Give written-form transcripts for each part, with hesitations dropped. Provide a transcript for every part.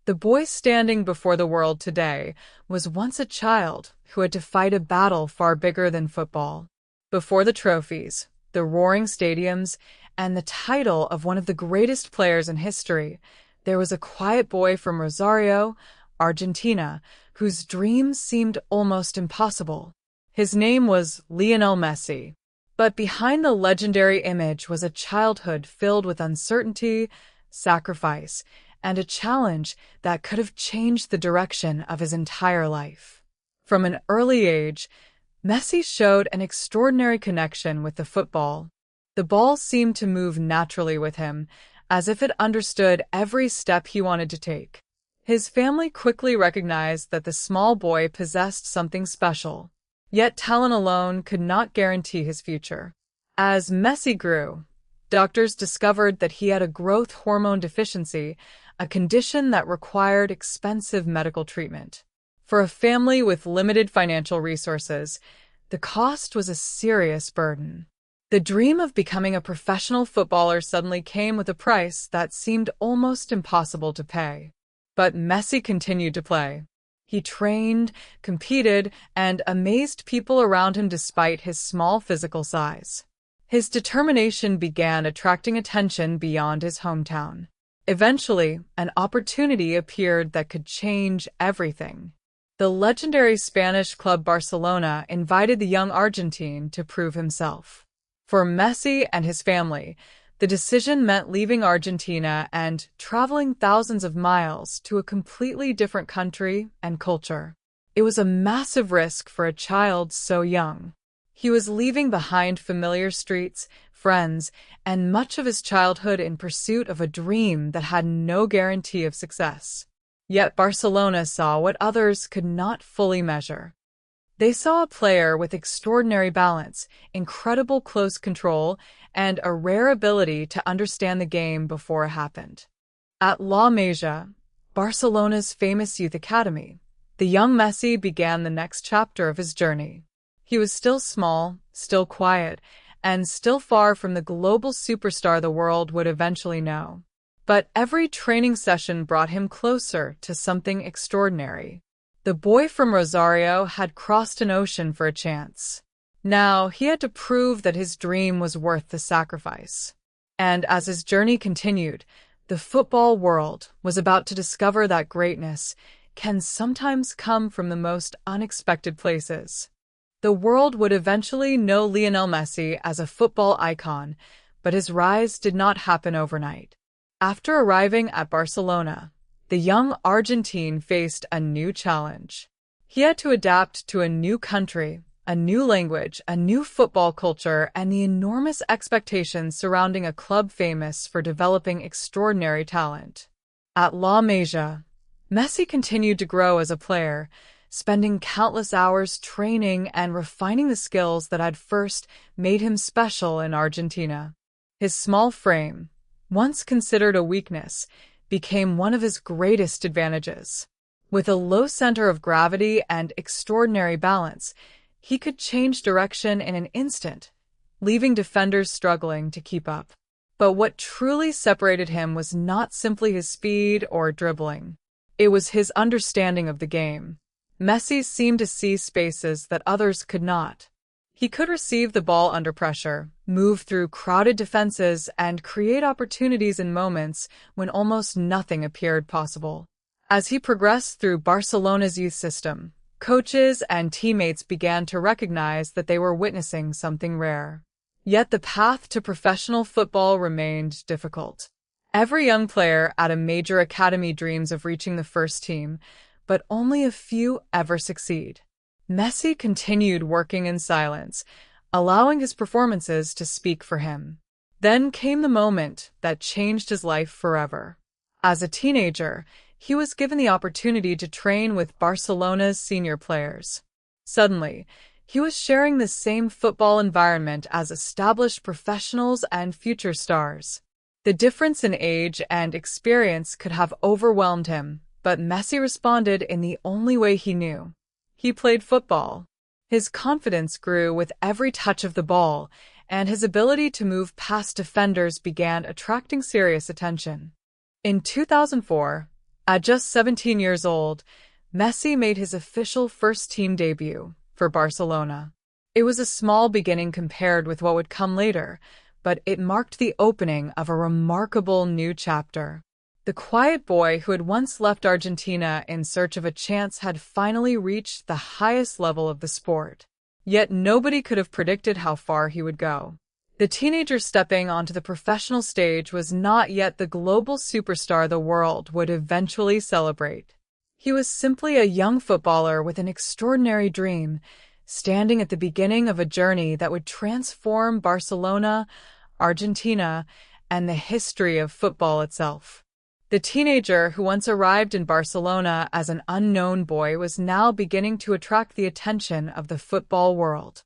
The boy standing before the world today was once a child who had to fight a battle far bigger than football. Before the trophies, the roaring stadiums, and the title of one of the greatest players in history, there was a quiet boy from Rosario, Argentina, whose dreams seemed almost impossible. His name was Lionel Messi. But behind the legendary image was a childhood filled with uncertainty, sacrifice, and a challenge that could have changed the direction of his entire life. From an early age, Messi showed an extraordinary connection with the football. The ball seemed to move naturally with him, as if it understood every step he wanted to take. His family quickly recognized that the small boy possessed something special, yet talent alone could not guarantee his future. As Messi grew, doctors discovered that he had a growth hormone deficiency, a condition that required expensive medical treatment. For a family with limited financial resources, the cost was a serious burden. The dream of becoming a professional footballer suddenly came with a price that seemed almost impossible to pay. But Messi continued to play. He trained, competed, and amazed people around him despite his small physical size. His determination began attracting attention beyond his hometown. Eventually, an opportunity appeared that could change everything. The legendary Spanish club Barcelona invited the young Argentine to prove himself. For Messi and his family, the decision meant leaving Argentina and traveling thousands of miles to a completely different country and culture. It was a massive risk for a child so young. He was leaving behind familiar streets, friends, and much of his childhood in pursuit of a dream that had no guarantee of success. Yet Barcelona saw what others could not fully measure. They saw a player with extraordinary balance, incredible close control, and a rare ability to understand the game before it happened. At La Masia, Barcelona's famous youth academy, the young Messi began the next chapter of his journey. He was still small, still quiet, and still far from the global superstar the world would eventually know. But every training session brought him closer to something extraordinary. The boy from Rosario had crossed an ocean for a chance. Now he had to prove that his dream was worth the sacrifice. And as his journey continued, the football world was about to discover that greatness can sometimes come from the most unexpected places. The world would eventually know Lionel Messi as a football icon, but his rise did not happen overnight. After arriving at Barcelona, the young Argentine faced a new challenge. He had to adapt to a new country, a new language, a new football culture, and the enormous expectations surrounding a club famous for developing extraordinary talent. At La Masia, Messi continued to grow as a player, spending countless hours training and refining the skills that had first made him special in Argentina. His small frame, once considered a weakness, became one of his greatest advantages. With a low center of gravity and extraordinary balance, he could change direction in an instant, leaving defenders struggling to keep up. But what truly separated him was not simply his speed or dribbling. It was his understanding of the game. Messi seemed to see spaces that others could not. He could receive the ball under pressure, move through crowded defenses, and create opportunities in moments when almost nothing appeared possible. As he progressed through Barcelona's youth system, coaches and teammates began to recognize that they were witnessing something rare. Yet the path to professional football remained difficult. Every young player at a major academy dreams of reaching the first team, but only a few ever succeed. Messi continued working in silence, allowing his performances to speak for him. Then came the moment that changed his life forever. As a teenager, he was given the opportunity to train with Barcelona's senior players. Suddenly, he was sharing the same football environment as established professionals and future stars. The difference in age and experience could have overwhelmed him, but Messi responded in the only way he knew. He played football. His confidence grew with every touch of the ball, and his ability to move past defenders began attracting serious attention. In 2004, At just 17 years old, Messi made his official first-team debut for Barcelona. It was a small beginning compared with what would come later, but it marked the opening of a remarkable new chapter. The quiet boy who had once left Argentina in search of a chance had finally reached the highest level of the sport. Yet nobody could have predicted how far he would go. The teenager stepping onto the professional stage was not yet the global superstar the world would eventually celebrate. He was simply a young footballer with an extraordinary dream, standing at the beginning of a journey that would transform Barcelona, Argentina, and the history of football itself. The teenager who once arrived in Barcelona as an unknown boy was now beginning to attract the attention of the football world.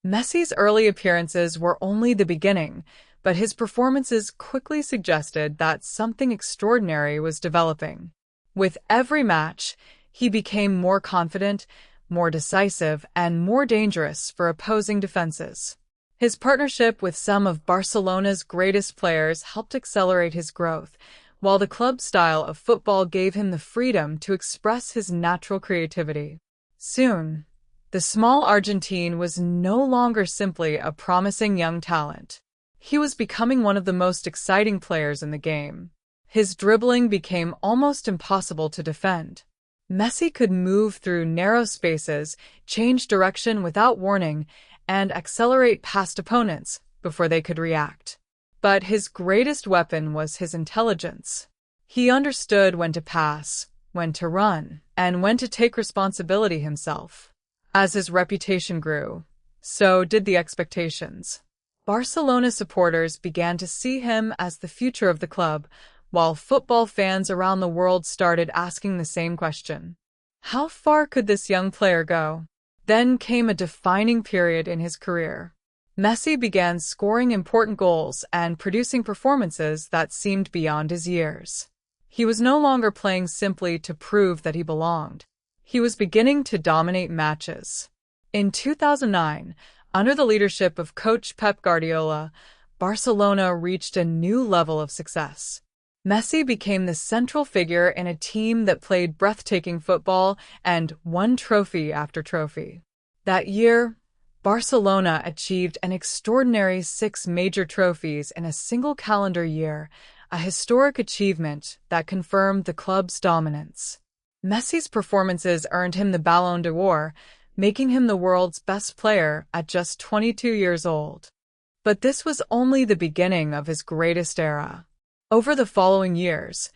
Messi's early appearances were only the beginning, but his performances quickly suggested that something extraordinary was developing. With every match, he became more confident, more decisive, and more dangerous for opposing defenses. His partnership with some of Barcelona's greatest players helped accelerate his growth, while the club style of football gave him the freedom to express his natural creativity. Soon, the small Argentine was no longer simply a promising young talent. He was becoming one of the most exciting players in the game. His dribbling became almost impossible to defend. Messi could move through narrow spaces, change direction without warning, and accelerate past opponents before they could react. But his greatest weapon was his intelligence. He understood when to pass, when to run, and when to take responsibility himself. As his reputation grew, so did the expectations. Barcelona supporters began to see him as the future of the club, while football fans around the world started asking the same question. How far could this young player go? Then came a defining period in his career. Messi began scoring important goals and producing performances that seemed beyond his years. He was no longer playing simply to prove that he belonged. He was beginning to dominate matches. In 2009, under the leadership of coach Pep Guardiola, Barcelona reached a new level of success. Messi became the central figure in a team that played breathtaking football and won trophy after trophy. That year, Barcelona achieved an extraordinary 6 major trophies in a single calendar year, a historic achievement that confirmed the club's dominance. Messi's performances earned him the Ballon d'Or, making him the world's best player at just 22 years old. But this was only the beginning of his greatest era. Over the following years,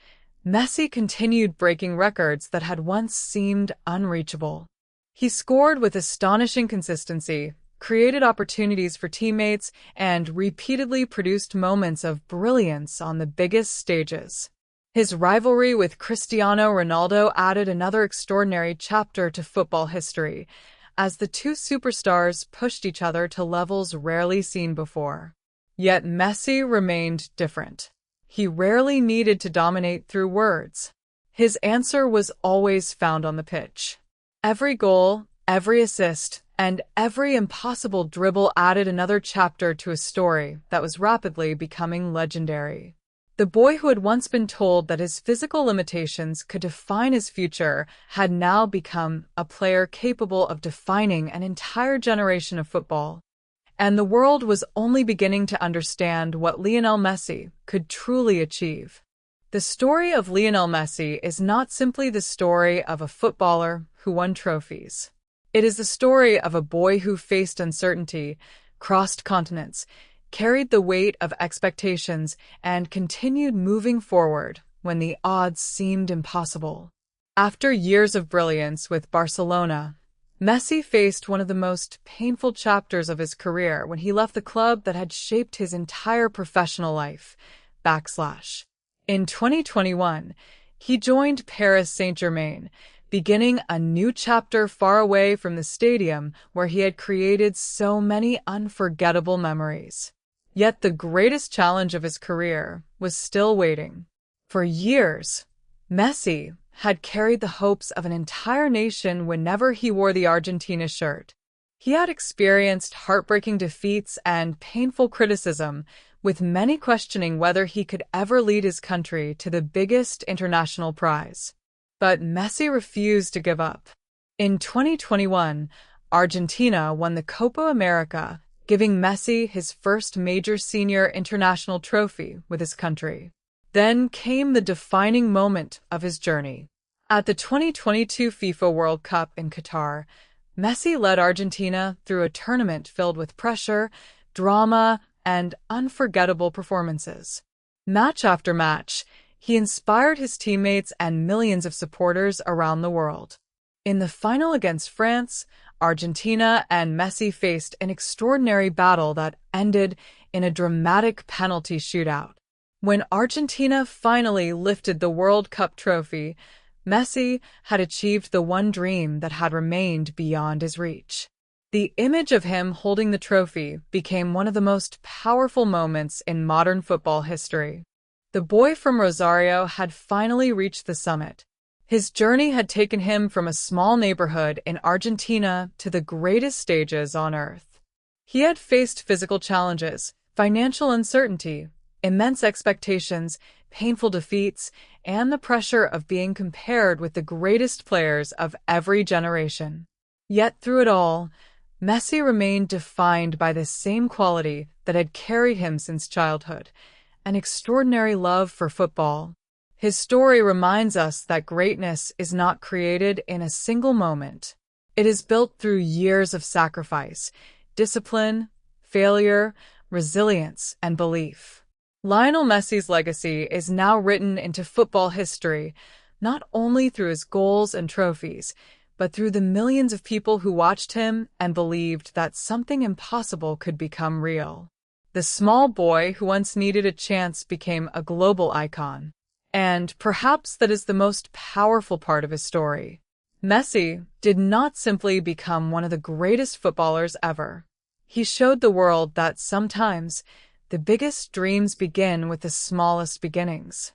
Messi continued breaking records that had once seemed unreachable. He scored with astonishing consistency, created opportunities for teammates, and repeatedly produced moments of brilliance on the biggest stages. His rivalry with Cristiano Ronaldo added another extraordinary chapter to football history, as the two superstars pushed each other to levels rarely seen before. Yet Messi remained different. He rarely needed to dominate through words. His answer was always found on the pitch. Every goal, every assist, and every impossible dribble added another chapter to a story that was rapidly becoming legendary. The boy who had once been told that his physical limitations could define his future had now become a player capable of defining an entire generation of football. And the world was only beginning to understand what Lionel Messi could truly achieve. The story of Lionel Messi is not simply the story of a footballer who won trophies. It is the story of a boy who faced uncertainty, crossed continents, carried the weight of expectations, and continued moving forward when the odds seemed impossible. After years of brilliance with Barcelona, Messi faced one of the most painful chapters of his career when he left the club that had shaped his entire professional life. In 2021, he joined Paris Saint-Germain, beginning a new chapter far away from the stadium where he had created so many unforgettable memories. Yet the greatest challenge of his career was still waiting. For years, Messi had carried the hopes of an entire nation whenever he wore the Argentina shirt. He had experienced heartbreaking defeats and painful criticism, with many questioning whether he could ever lead his country to the biggest international prize. But Messi refused to give up. In 2021, Argentina won the Copa America, giving Messi his first major senior international trophy with his country. Then came the defining moment of his journey. At the 2022 FIFA World Cup in Qatar, Messi led Argentina through a tournament filled with pressure, drama, and unforgettable performances. Match after match, he inspired his teammates and millions of supporters around the world. In the final against France, Argentina and Messi faced an extraordinary battle that ended in a dramatic penalty shootout. When Argentina finally lifted the World Cup trophy, Messi had achieved the one dream that had remained beyond his reach. The image of him holding the trophy became one of the most powerful moments in modern football history. The boy from Rosario had finally reached the summit. His journey had taken him from a small neighborhood in Argentina to the greatest stages on earth. He had faced physical challenges, financial uncertainty, immense expectations, painful defeats, and the pressure of being compared with the greatest players of every generation. Yet through it all, Messi remained defined by the same quality that had carried him since childhood, an extraordinary love for football. His story reminds us that greatness is not created in a single moment. It is built through years of sacrifice, discipline, failure, resilience, and belief. Lionel Messi's legacy is now written into football history, not only through his goals and trophies, but through the millions of people who watched him and believed that something impossible could become real. The small boy who once needed a chance became a global icon. And perhaps that is the most powerful part of his story. Messi did not simply become one of the greatest footballers ever. He showed the world that sometimes the biggest dreams begin with the smallest beginnings.